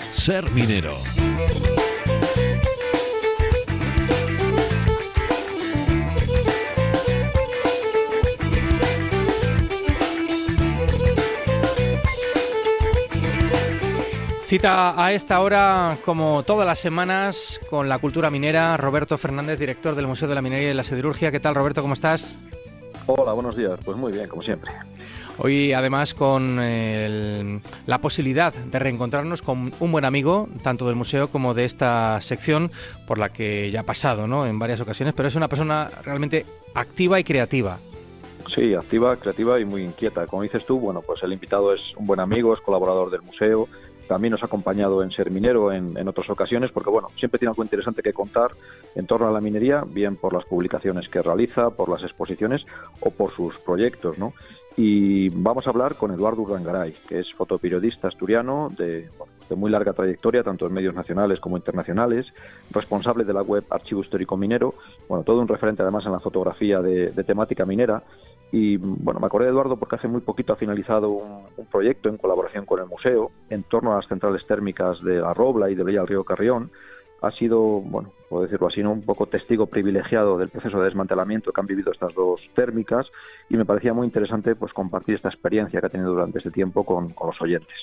Ser minero. Cita a esta hora, como todas las semanas, con la cultura minera. Roberto Fernández, director del Museo de la Minería y de la Siderurgia. ¿Qué tal, Roberto? ¿Cómo estás? Hola, buenos días. Pues muy bien, como siempre. Hoy, además, con la posibilidad de reencontrarnos con un buen amigo, tanto del museo como de esta sección, por la que ya ha pasado, ¿no?, en varias ocasiones, pero es una persona realmente activa y creativa. Sí, activa, creativa y muy inquieta. Como dices tú, bueno, pues el invitado es un buen amigo, es colaborador del museo. También nos ha acompañado en Ser Minero en otras ocasiones, porque bueno, siempre tiene algo interesante que contar en torno a la minería, bien por las publicaciones que realiza, por las exposiciones o por sus proyectos, ¿no? Y vamos a hablar con Eduardo Urdangaray, que es fotoperiodista asturiano de muy larga trayectoria, tanto en medios nacionales como internacionales, responsable de la web Archivo Histórico Minero, bueno, todo un referente además en la fotografía de temática minera. Y bueno, me acordé de Eduardo porque hace muy poquito ha finalizado un proyecto en colaboración con el museo en torno a las centrales térmicas de La Robla y de Bella del Río Carrión. Ha sido, bueno, puedo decirlo así, ¿no?, un poco testigo privilegiado del proceso de desmantelamiento que han vivido estas dos térmicas, y me parecía muy interesante pues compartir esta experiencia que ha tenido durante este tiempo con los oyentes.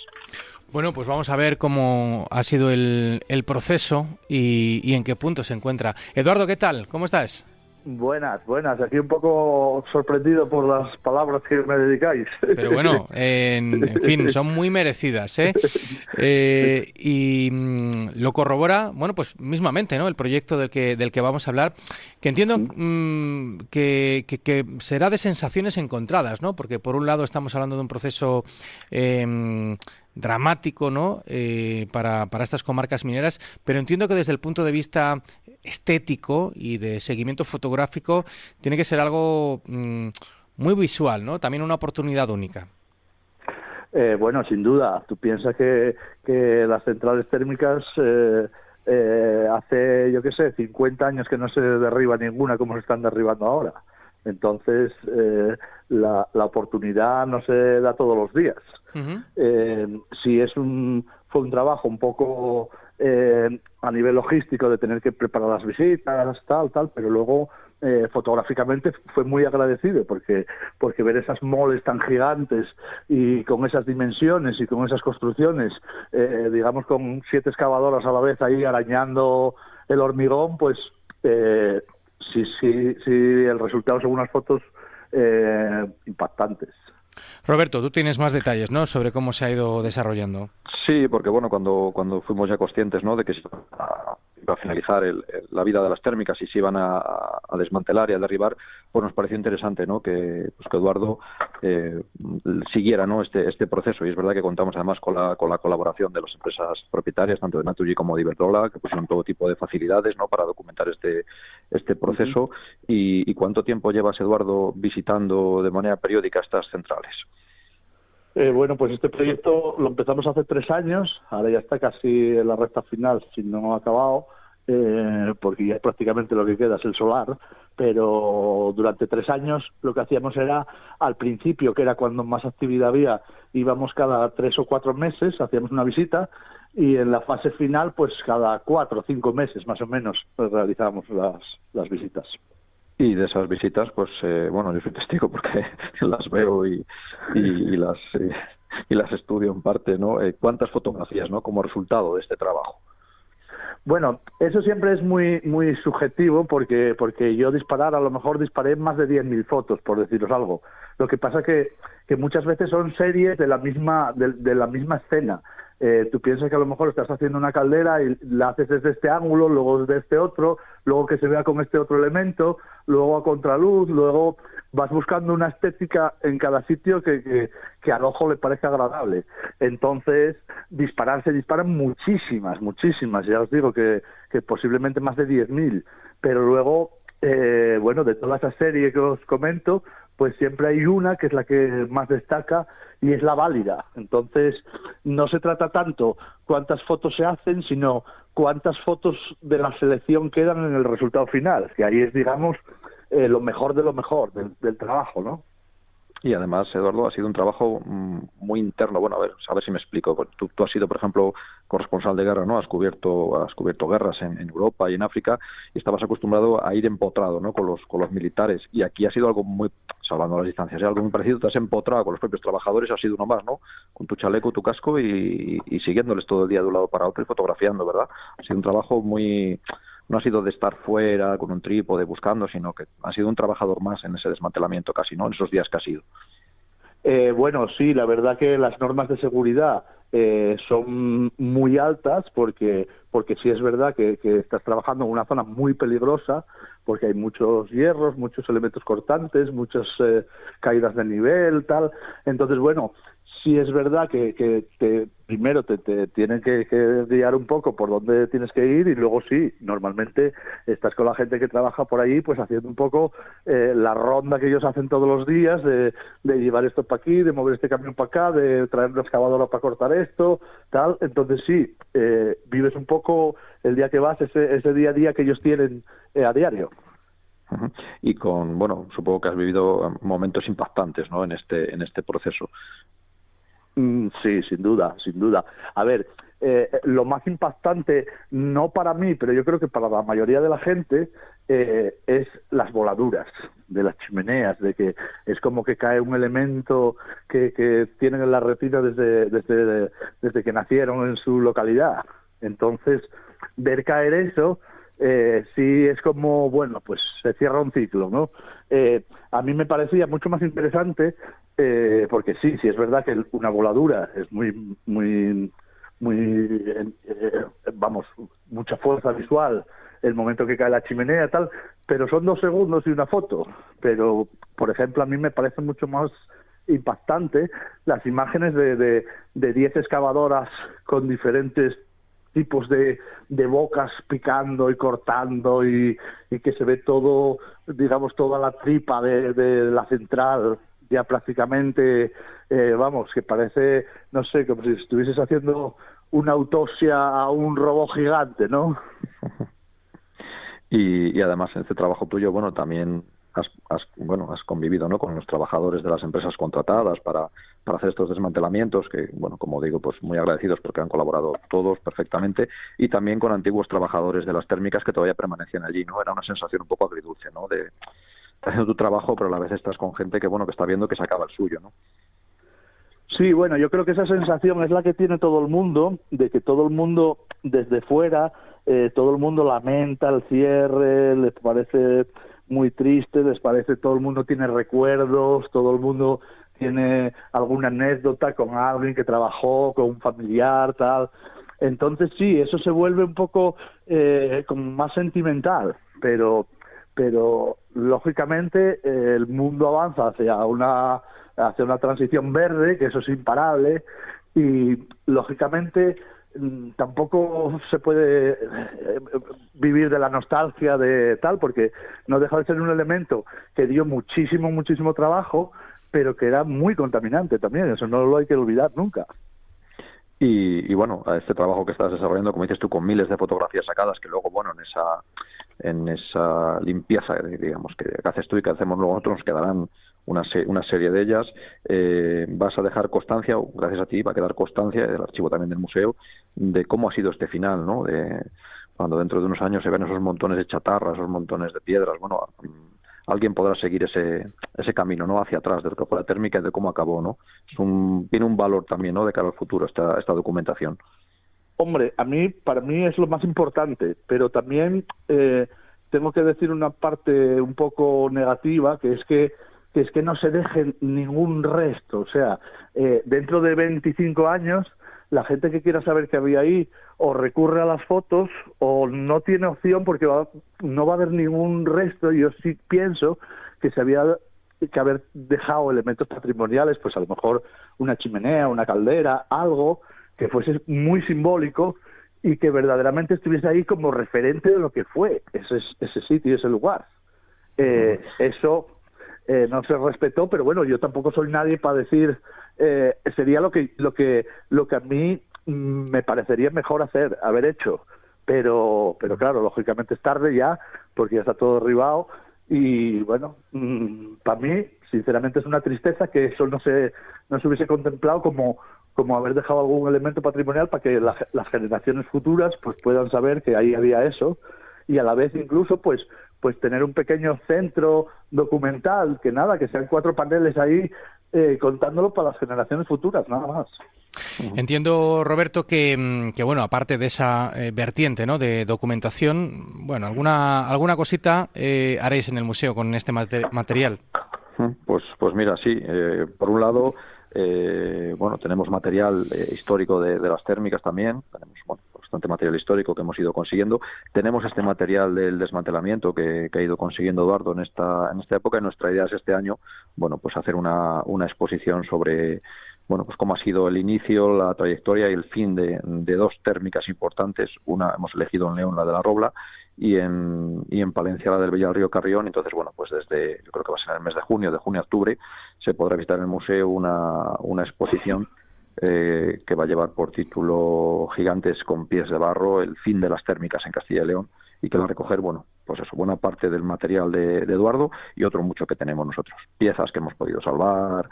Bueno, pues vamos a ver cómo ha sido el proceso y en qué punto se encuentra. Eduardo, ¿qué tal? ¿Cómo estás? Buenas. Aquí un poco sorprendido por las palabras que me dedicáis. Pero bueno, en fin, son muy merecidas, ¿eh? Lo corrobora, bueno, pues mismamente, ¿no?, el proyecto del que vamos a hablar, que entiendo que será de sensaciones encontradas, ¿no? Porque por un lado estamos hablando de un proceso dramático, ¿no?, para estas comarcas mineras, pero entiendo que desde el punto de vista estético y de seguimiento fotográfico tiene que ser algo muy visual, ¿no? También una oportunidad única. Bueno, sin duda. Tú piensas que las centrales térmicas hace, yo qué sé, 50 años que no se derriba ninguna como se están derribando ahora. Entonces, la oportunidad no se da todos los días. Uh-huh. Sí, fue un trabajo un poco a nivel logístico de tener que preparar las visitas, tal, pero luego fotográficamente fue muy agradecido porque ver esas moles tan gigantes y con esas dimensiones y con esas construcciones, digamos con 7 excavadoras a la vez ahí arañando el hormigón, pues sí, el resultado son unas fotos impactantes. Roberto, tú tienes más detalles, ¿no?, sobre cómo se ha ido desarrollando. Sí, porque bueno, cuando fuimos ya conscientes, ¿no?, de que se iba a finalizar la vida de las térmicas y se iban a desmantelar y a derribar, pues nos pareció interesante, ¿no?, que Eduardo siguiera, ¿no?, este proceso. Y es verdad que contamos además con la colaboración de las empresas propietarias, tanto de Naturgy como de Iberdrola, que pusieron todo tipo de facilidades, ¿no?, para documentar este proceso. Uh-huh. ¿Y cuánto tiempo llevas, Eduardo, visitando de manera periódica estas centrales? Bueno, pues este proyecto lo empezamos hace 3 años, ahora ya está casi en la recta final, si no ha acabado, porque ya prácticamente lo que queda es el solar, pero durante 3 años lo que hacíamos era, al principio, que era cuando más actividad había, íbamos cada 3 o 4 meses, hacíamos una visita, y en la fase final, pues cada 4 o 5 meses más o menos realizábamos las visitas. Y de esas visitas, pues bueno, yo soy testigo porque las veo y las estudio en parte, ¿no? ¿Cuántas fotografías, ¿no?, como resultado de este trabajo? Bueno, eso siempre es muy muy subjetivo porque yo a lo mejor disparé más de 10.000 fotos, por deciros algo. Lo que pasa que muchas veces son series de la misma escena. Tú piensas que a lo mejor estás haciendo una caldera y la haces desde este ángulo, luego desde este otro, luego que se vea con este otro elemento, luego a contraluz, luego vas buscando una estética en cada sitio que al ojo le parezca agradable. Entonces, se disparan muchísimas, ya os digo que posiblemente más de 10.000, pero luego, bueno, de toda esa serie que os comento, pues siempre hay una que es la que más destaca y es la válida. Entonces, no se trata tanto cuántas fotos se hacen, sino cuántas fotos de la selección quedan en el resultado final, que ahí es, digamos, lo mejor de lo mejor del trabajo, ¿no? Y además, Eduardo, ha sido un trabajo muy interno. Bueno, a ver si me explico. Tú has sido, por ejemplo, corresponsal de guerra, ¿no? Has cubierto guerras en Europa y en África y estabas acostumbrado a ir empotrado, ¿no? Con los militares. Y aquí ha sido algo muy, salvando las distancias, algo muy parecido. Te has empotrado con los propios trabajadores, has sido uno más, ¿no? Con tu chaleco, tu casco y siguiéndoles todo el día de un lado para otro y fotografiando, ¿verdad? Ha sido un trabajo muy... No ha sido de estar fuera con un trípode buscando, sino que ha sido un trabajador más en ese desmantelamiento casi, ¿no? En esos días que ha sido. Bueno, sí, la verdad que las normas de seguridad son muy altas porque sí es verdad que estás trabajando en una zona muy peligrosa, porque hay muchos hierros, muchos elementos cortantes, muchas caídas de nivel, tal. Entonces, bueno, sí es verdad que primero te tienen que guiar un poco por dónde tienes que ir y luego sí, normalmente estás con la gente que trabaja por ahí pues haciendo un poco la ronda que ellos hacen todos los días de llevar esto para aquí, de mover este camión para acá, de traer una excavadora para cortar esto, tal. Entonces sí, vives un poco el día que vas, ese día a día que ellos tienen a diario. Y bueno, supongo que has vivido momentos impactantes, ¿no? En este proceso. Sí, sin duda. A ver, lo más impactante, no para mí, pero yo creo que para la mayoría de la gente, es las voladuras de las chimeneas, de que es como que cae un elemento que tienen en la retina desde que nacieron en su localidad. Entonces, ver caer eso, sí es como, bueno, pues se cierra un ciclo, ¿no? A mí me parecía mucho más interesante, porque sí es verdad que una voladura es muy vamos, mucha fuerza visual el momento que cae la chimenea y tal, pero son 2 segundos y una foto. Pero, por ejemplo, a mí me parece mucho más impactante las imágenes de 10 excavadoras con diferentes tipos de bocas picando y cortando y que se ve todo, digamos, toda la tripa de la central ya prácticamente, vamos, que parece, no sé, como si estuvieses haciendo una autopsia a un robot gigante, ¿no? Y además en este trabajo tuyo, bueno, también has convivido, ¿no? Con los trabajadores de las empresas contratadas para hacer estos desmantelamientos, que, bueno, como digo, pues muy agradecidos porque han colaborado todos perfectamente, y también con antiguos trabajadores de las térmicas que todavía permanecían allí, ¿no? Era una sensación un poco agridulce, ¿no? De haciendo tu trabajo, pero a la vez estás con gente que, bueno, que está viendo que se acaba el suyo, ¿no? Sí, bueno, yo creo que esa sensación es la que tiene todo el mundo, de que todo el mundo desde fuera, todo el mundo lamenta el cierre, les parece muy triste, les parece, todo el mundo tiene recuerdos, todo el mundo tiene alguna anécdota con alguien que trabajó, con un familiar, tal. Entonces sí, eso se vuelve un poco como más sentimental, pero lógicamente el mundo avanza hacia una transición verde, que eso es imparable, y lógicamente tampoco se puede vivir de la nostalgia de tal, porque no deja de ser un elemento que dio muchísimo trabajo, pero que era muy contaminante también, eso no lo hay que olvidar nunca. Y bueno, a este trabajo que estás desarrollando, como dices tú, con miles de fotografías sacadas, que luego, bueno, en esa limpieza, digamos, que haces tú y que hacemos luego nosotros, nos quedarán una serie de ellas. Vas a dejar constancia, gracias a ti va a quedar constancia del archivo también del museo, de cómo ha sido este final, ¿no? De cuando dentro de unos años se ven esos montones de chatarra, esos montones de piedras, bueno, alguien podrá seguir ese camino, ¿no? Hacia atrás de lo que fue la térmica y de cómo acabó, ¿no? Tiene un valor también, ¿no? De cara al futuro esta documentación. Hombre, para mí es lo más importante, pero también tengo que decir una parte un poco negativa, que es que no se deje ningún resto. O sea, dentro de 25 años, la gente que quiera saber qué había ahí o recurre a las fotos o no tiene opción porque no va a haber ningún resto. Yo sí pienso que se había que haber dejado elementos patrimoniales, pues a lo mejor una chimenea, una caldera, algo que fuese muy simbólico y que verdaderamente estuviese ahí como referente de lo que fue ese sitio, ese lugar. Eso no se respetó, pero bueno, yo tampoco soy nadie para decir sería lo que a mí me parecería mejor haber hecho. Pero claro, lógicamente es tarde ya, porque ya está todo derribado. Y bueno, para mí, sinceramente, es una tristeza que eso no se hubiese contemplado como haber dejado algún elemento patrimonial para que las generaciones futuras pues puedan saber que ahí había eso, y a la vez incluso pues tener un pequeño centro documental, que sean 4 paneles ahí contándolo para las generaciones futuras, nada más. Entiendo, Roberto, que bueno, aparte de esa vertiente, ¿no?, de documentación, bueno, alguna cosita haréis en el museo con este material. Pues mira, sí. Por un lado, bueno, tenemos material histórico de las térmicas también. Tenemos bastante material histórico que hemos ido consiguiendo. Tenemos este material del desmantelamiento que ha ido consiguiendo Eduardo en esta época. Y nuestra idea es este año, bueno, pues hacer una exposición sobre, bueno, pues cómo ha sido el inicio, la trayectoria y el fin de 2 térmicas importantes. Una hemos elegido en León, la de la Robla, y en Palencia, la del Villarrío Carrión. Entonces, bueno, pues yo creo que va a ser en el mes de junio a octubre, se podrá visitar en el museo una exposición que va a llevar por título Gigantes con pies de barro, el fin de las térmicas en Castilla y León, y que va a recoger, bueno, pues eso, buena parte del material de Eduardo y otro mucho que tenemos nosotros. Piezas que hemos podido salvar,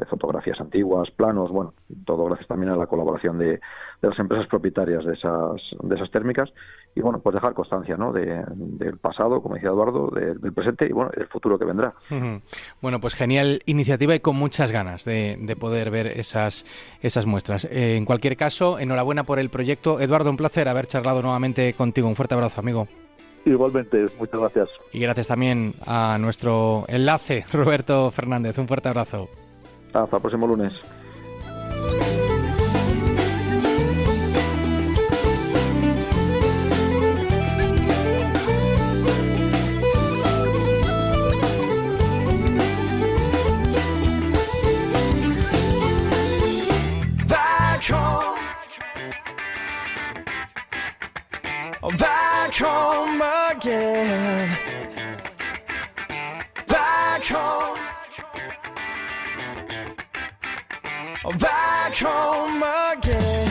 fotografías antiguas, planos, bueno, todo gracias también a la colaboración de las empresas propietarias de esas térmicas. Y bueno, pues dejar constancia, ¿no?, del pasado, como decía Eduardo, del presente y bueno, del futuro que vendrá. Bueno, pues genial iniciativa y con muchas ganas de poder ver esas muestras. En cualquier caso, enhorabuena por el proyecto. Eduardo, un placer haber charlado nuevamente contigo. Un fuerte abrazo, amigo. Igualmente, muchas gracias. Y gracias también a nuestro enlace, Roberto Fernández. Un fuerte abrazo. Hasta el próximo lunes. Back home again. Back home. Back home again.